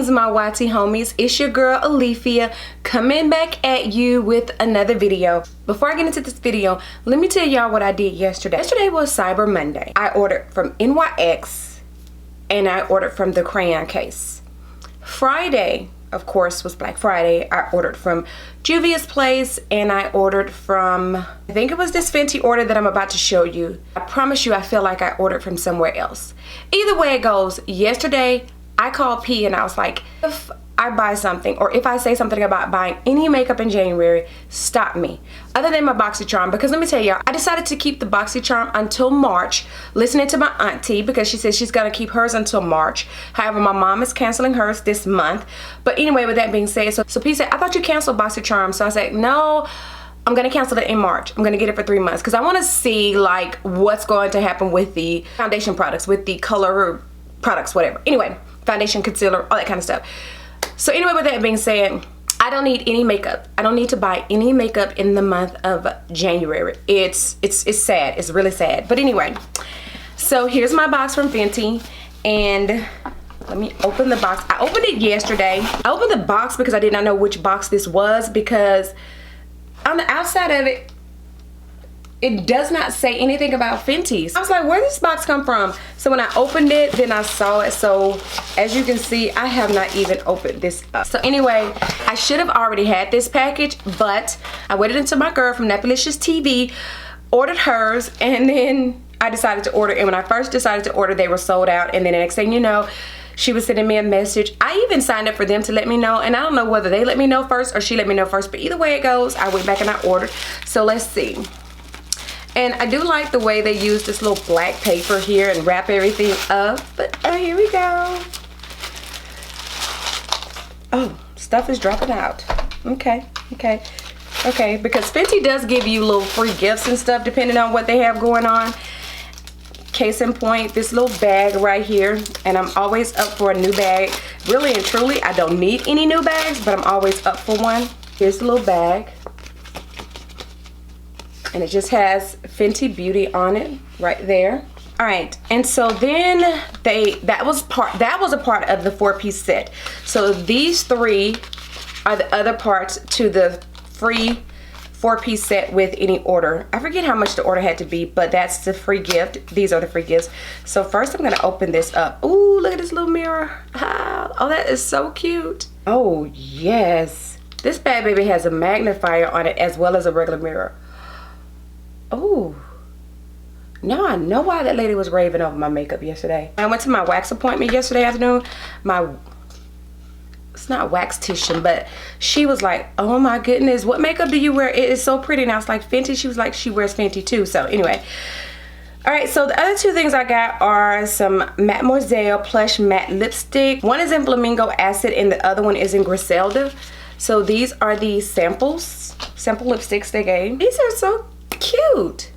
Greetings, my YT homies. It's your girl Alethea coming back at you with another video. Before I get into this video, let me tell y'all what I did yesterday. Yesterday was Cyber Monday. I ordered from NYX and I ordered from the Crayon Case. Friday, of course, was Black Friday. I ordered from Juvia's Place and I ordered from, I think it was this Fenty order that I'm about to show you. I promise you I feel like I ordered from somewhere else. Either way it goes, yesterday I called P and I was like, if I buy something or if I say something about buying any makeup in January, stop me. Other than my BoxyCharm, because let me tell y'all, I decided to keep the BoxyCharm until March, listening to my auntie because she says she's gonna keep hers until March. However, my mom is canceling hers this month. But anyway, with that being said, so P said, I thought you canceled BoxyCharm. So I said, no, I'm gonna cancel it in March. I'm gonna get it for 3 months because I wanna see like what's going to happen with the foundation products, with the color products, whatever. Anyway, foundation, concealer, all that kind of stuff. So anyway, with that being said, I don't need any makeup. I don't need to buy any makeup in the month of January. It's sad. It's really sad. But anyway, so here's my box from Fenty, and let me open the box. I opened it yesterday. I opened the box because I did not know which box this was, because on the outside of it, it does not say anything about Fenty. I was like, where did this box come from? So when I opened it, then I saw it. So as you can see, I have not even opened this up. So anyway, I should have already had this package, but I waited until my girl from Napalicious TV ordered hers, and then I decided to order. And when I first decided to order, they were sold out. And then the next thing you know, she was sending me a message. I even signed up for them to let me know, and I don't know whether they let me know first or she let me know first, but either way it goes, I went back and I ordered. So let's see. And I do like the way they use this little black paper here and wrap everything up. But here we go. Oh, stuff is dropping out. Okay. Because Fenty does give you little free gifts and stuff depending on what they have going on. Case in point, this little bag right here. And I'm always up for a new bag. Really and truly, I don't need any new bags, but I'm always up for one. Here's the little bag. And it just has Fenty Beauty on it right there. All right, and so then that was a part of the 4-piece set. So these three are the other parts to the free 4-piece set with any order. I forget how much the order had to be, but that's the free gift. These are the free gifts. So first I'm gonna open this up. Ooh, look at this little mirror. Oh, that is so cute. Oh yes, this bad baby has a magnifier on it as well as a regular mirror. Oh, now I know why that lady was raving over my makeup yesterday. I went to my wax appointment yesterday afternoon. It's not waxtician, but she was like, oh my goodness, what makeup do you wear? It is so pretty. And I was like, Fenty? She was like, she wears Fenty too. So anyway. All right, so the other two things I got are some Mademoiselle Plush Matte Lipstick. One is in Flamingo Acid and the other one is in Griselda. So these are the sample lipsticks they gave. These are so cute.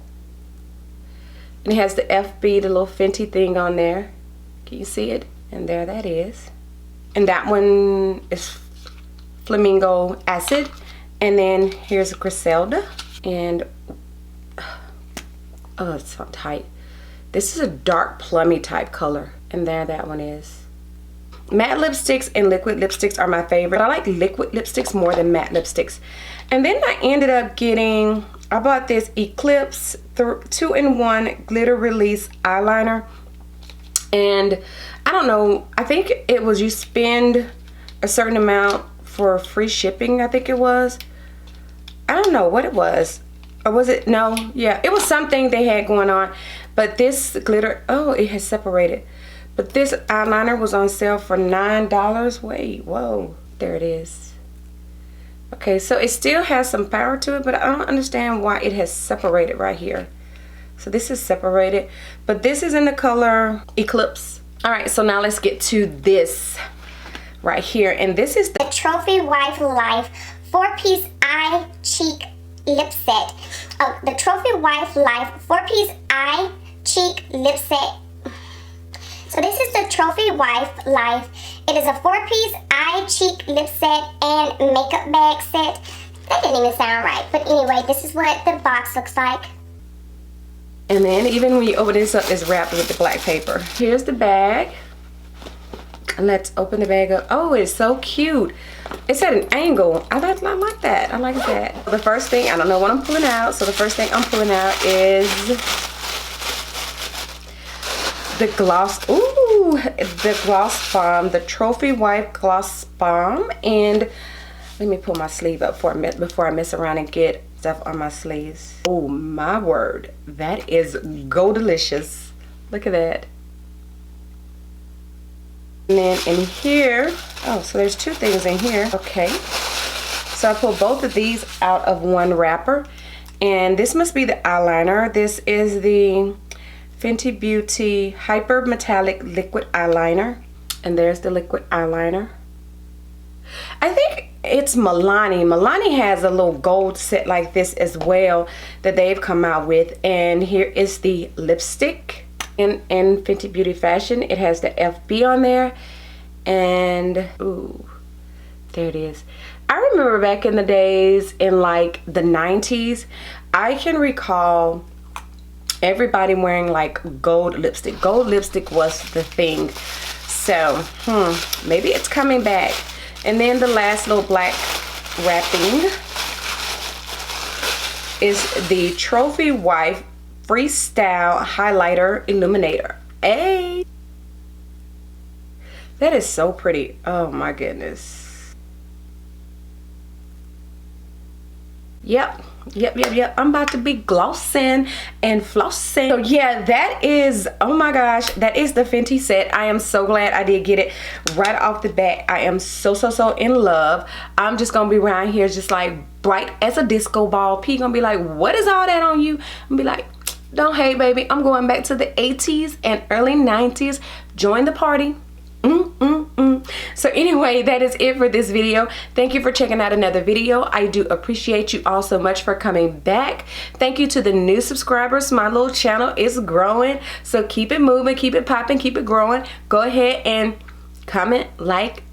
And it has the FB, the little Fenty thing on there. Can you see it? And there that is. And that one is Flamingo Acid. And then here's Griselda. And oh, it's so tight. This is a dark plummy type color. And there that one is. Matte lipsticks and liquid lipsticks are my favorite. I like liquid lipsticks more than matte lipsticks. And then I ended up getting, I bought this Eclipse 2-in-1 glitter release eyeliner. And I don't know, I think it was you spend a certain amount for free shipping, I think it was. I don't know what it was. Or was it, no, yeah, it was something they had going on. But this glitter, oh, it has separated. But this eyeliner was on sale for $9. Wait, whoa, there it is. Okay, so it still has some power to it, but I don't understand why it has separated right here. So this is separated, but this is in the color Eclipse. All right, so now let's get to this right here. And this is the Trophy Wife Life 4-piece eye cheek lip set. The Trophy Wife Life 4-piece eye cheek lip set. So this is the Trophy Wife Life. It is a 4-piece eye cheek lip set and makeup bag set. That didn't even sound right. But anyway, this is what the box looks like. And then even when you open this up, it's wrapped with the black paper. Here's the bag. Let's open the bag up. Oh, it's so cute. It's at an angle. I like that. I like that. The first thing, I don't know what I'm pulling out. So the first thing I'm pulling out is the gloss. Ooh, the gloss balm, the Trophy Wife Gloss Balm. And let me pull my sleeve up before I mess around and get stuff on my sleeves. Oh my word, that is go delicious. Look at that. And then in here, oh, so there's two things in here. Okay, so I pulled both of these out of one wrapper, and this must be the eyeliner. This is the Fenty Beauty Hyper Metallic Liquid Eyeliner, and there's the liquid eyeliner. I think it's Milani. Milani has a little gold set like this as well that they've come out with, and here is the lipstick. In Fenty Beauty fashion, it has the FB on there, and ooh, there it is. I remember back in the days in like the 90s, I can recall everybody wearing like gold lipstick. Gold lipstick was the thing. So maybe it's coming back. And then the last little black wrapping is the Trophy Wife Freestyle Highlighter Illuminator. Hey, that is so pretty. Oh my goodness. Yep. I'm about to be glossing and flossing. So yeah, that is, oh my gosh, that is the Fenty set. I am so glad I did get it right off the bat. I am so in love. I'm just gonna be around here just like bright as a disco ball. P gonna be like, what is all that on you? I'm be like, don't hate, baby. I'm going back to the 80s and early 90s. Join the party. So anyway, that is it for this video. Thank you for checking out another video. I do appreciate you all so much for coming back. Thank you to the new subscribers. My little channel is growing, so keep it moving, keep it popping, keep it growing. Go ahead and comment, like,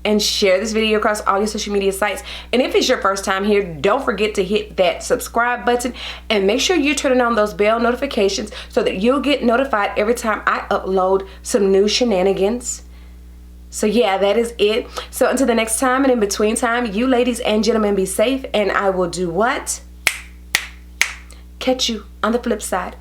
and share this video across all your social media sites. And if it's your first time here, don't forget to hit that subscribe button and make sure you're turning on those bell notifications so that you'll get notified every time I upload some new shenanigans. So yeah, that is it. So until the next time, and in between time, you ladies and gentlemen be safe, and I will do what? Catch you on the flip side.